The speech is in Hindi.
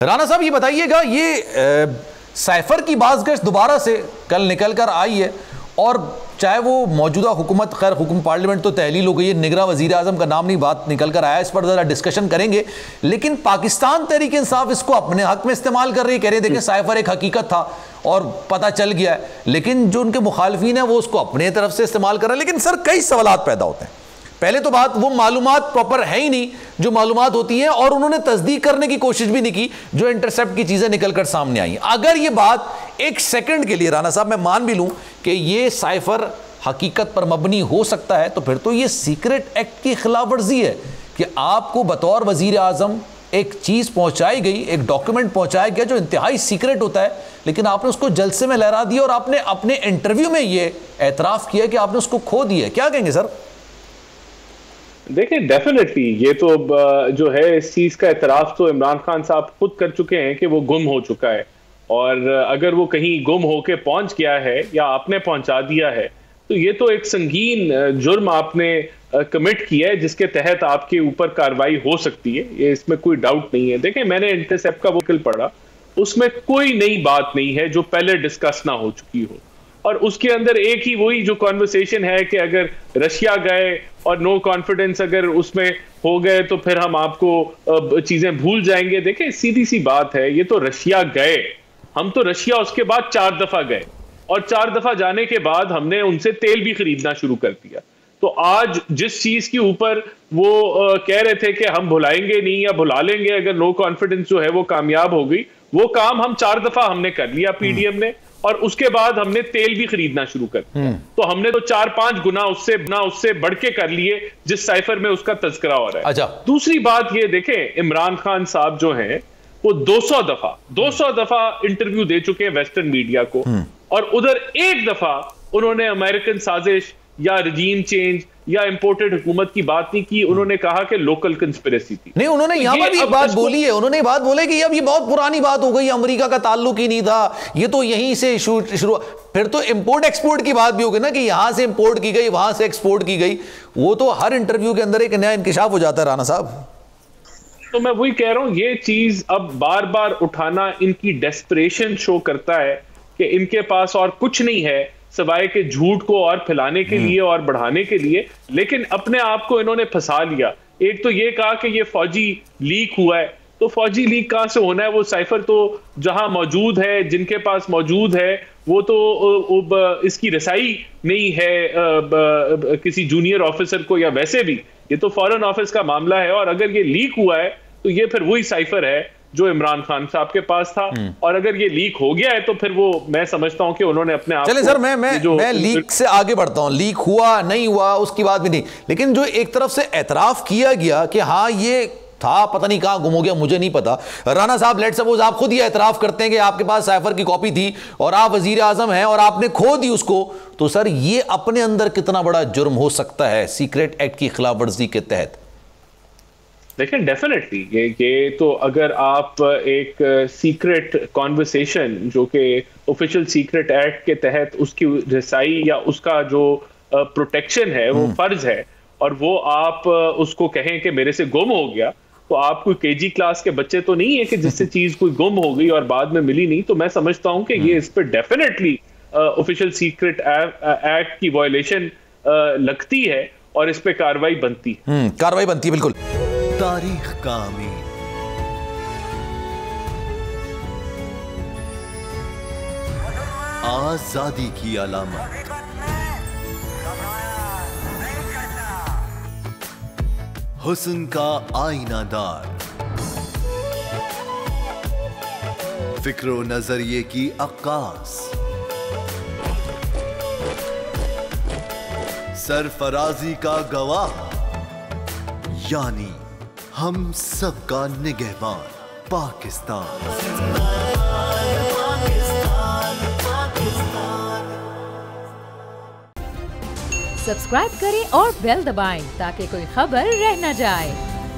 राना साहब ये बताइएगा, ये साइफर की बाज़गश्त दोबारा से कल निकल कर आई है और चाहे वो मौजूदा हुकूमत, खैर हुकूमत पार्लियामेंट तो तहलील हो गई है, निगरान वज़ीर आज़म का नाम नहीं बात निकल कर आया, इस पर ज़रा डिस्कशन करेंगे। लेकिन पाकिस्तान तहरीक इंसाफ इसको अपने हक में इस्तेमाल कर रही है, कह रहे हैं देखें साइफर एक हकीकत था और पता चल गया है, लेकिन जो उनके मुखालफीन है वो उसको अपने तरफ से इस्तेमाल कर रहे हैं। लेकिन सर कई सवालात पैदा होते हैं। पहले तो बात, वो मालूमात प्रॉपर है ही नहीं जो मालूमात होती हैं, और उन्होंने तस्दीक करने की कोशिश भी नहीं की जो इंटरसेप्ट की चीजें निकलकर सामने आई। अगर ये बात एक सेकंड के लिए राना साहब मैं मान भी लूं कि ये साइफर हकीकत पर मबनी हो सकता है, तो फिर तो ये सीक्रेट एक्ट की खिलाफ वर्जी है कि आपको बतौर वजीर आजम एक चीज पहुंचाई गई, एक डॉक्यूमेंट पहुंचाया गया जो इंतहाई सीक्रेट होता है, लेकिन आपने उसको जलसे में लहरा दिया और आपने अपने इंटरव्यू में ये एतराफ किया कि आपने उसको खो दिया। क्या कहेंगे सर? देखिए, डेफिनेटली ये तो जो है इस चीज का एतराफ तो इमरान खान साहब खुद कर चुके हैं कि वो गुम हो चुका है, और अगर वो कहीं गुम होके पहुंच गया है या आपने पहुंचा दिया है तो ये तो एक संगीन जुर्म आपने कमिट किया है जिसके तहत आपके ऊपर कार्रवाई हो सकती है, ये इसमें कोई डाउट नहीं है। देखें, मैंने इंटरसेप्ट का वकील पढ़ा, उसमें कोई नई बात नहीं है जो पहले डिस्कस ना हो चुकी हो, और उसके अंदर एक ही वही जो कॉन्वर्सेशन है कि अगर रशिया गए और नो कॉन्फिडेंस अगर उसमें हो गए तो फिर हम आपको चीजें भूल जाएंगे। देखें, सीधी सी बात है, ये तो रशिया गए, हम तो रशिया उसके बाद 4 दफा गए, और 4 दफा जाने के बाद हमने उनसे तेल भी खरीदना शुरू कर दिया। तो आज जिस चीज के ऊपर वो कह रहे थे कि हम भुलाएंगे नहीं या भुला लेंगे अगर नो कॉन्फिडेंस जो है वो कामयाब हो गई, वो काम हम 4 दफा हमने कर लिया पीडीएम ने, और उसके बाद हमने तेल भी खरीदना शुरू कर दिया। तो हमने तो 4-5 गुना उससे बढ़ के कर लिए जिस साइफर में उसका तज़किरा हो रहा है। अच्छा। दूसरी बात ये देखें, इमरान खान साहब जो हैं वो 200 दफा इंटरव्यू दे चुके हैं वेस्टर्न मीडिया को, और उधर एक दफा उन्होंने अमेरिकन साजिश या रजीम चेंज या इंपोर्टेड हुकूमत की बात नहीं की। उन्होंने कहा कि लोकल कंस्पिरेसी थी। नहीं, उन्होंने यहां पर भी एक बात बोली है, उन्होंने बात बोले कि अब ये बहुत पुरानी बात हो गई, अमेरिका का ताल्लुक ही नहीं था, ये तो यहीं से शुरू। फिर तो इंपोर्ट एक्सपोर्ट की बात भी होगी ना कि यहां से इंपोर्ट की गई, वहां से एक्सपोर्ट की गई, वो तो हर इंटरव्यू के अंदर एक नया इंकिशाफ हो जाता है राना साहब। तो मैं वही कह रहा हूं, ये चीज अब बार बार उठाना इनकी डेस्परेशन शो करता है कि इनके पास और कुछ नहीं है सवाए के झूठ को और फैलाने के लिए और बढ़ाने के लिए, लेकिन अपने आप को इन्होंने फंसा लिया। एक तो ये कहा कि ये फौजी लीक हुआ है, तो फौजी लीक कहां से होना है? वो साइफर तो जहां मौजूद है, जिनके पास मौजूद है, वो तो इसकी रसाई नहीं है किसी जूनियर ऑफिसर को, या वैसे भी ये तो फॉरेन ऑफिस का मामला है, और अगर ये लीक हुआ है तो ये फिर वही साइफर है जो इमरान खान साहब के पास था, और अगर ये लीक हो गया है तो फिर वो, मैं समझता हूं कि उन्होंने अपने आप। चले सर, मैं लीक से आगे बढ़ता हूं, लीक हुआ नहीं हुआ उसकी बात भी नहीं, लेकिन जो एक तरफ से एतराफ किया गया कि हाँ ये था, पता नहीं कहां गुम हो गया, मुझे नहीं पता। राना साहब, लेट्स सपोज आप खुद ये एतराफ करते हैं कि आपके पास साइफर की कॉपी थी और आप वजीर आजम हैं और आपने खो दी उसको, तो सर ये अपने अंदर कितना बड़ा जुर्म हो सकता है सीक्रेट एक्ट की खिलाफ वर्जी के तहत? देखिए, डेफिनेटली ये तो अगर आप एक सीक्रेट कॉन्वर्सेशन जो कि ऑफिशियल सीक्रेट एक्ट के तहत उसकी रसाई या उसका जो प्रोटेक्शन है वो फर्ज है, और वो आप उसको कहें कि मेरे से गुम हो गया, तो आप कोई केजी क्लास के बच्चे तो नहीं है कि जिससे चीज कोई गुम हो गई और बाद में मिली नहीं। तो मैं समझता हूं कि ये इस पर डेफिनेटली ऑफिशियल सीक्रेट एक्ट की वायलेशन लगती है, और इस पर कार्रवाई बनती है। कार्रवाई बनती है, बिल्कुल। तारीख का अमीन, आजादी की अलामत, हुस्न का आईनादार, फिक्रो नजरिए की अक्कास, सरफराजी का गवाह, यानी हम सबका निगहबान पाकिस्तान। सब्सक्राइब करें और बेल दबाएं ताकि कोई खबर रह न जाए।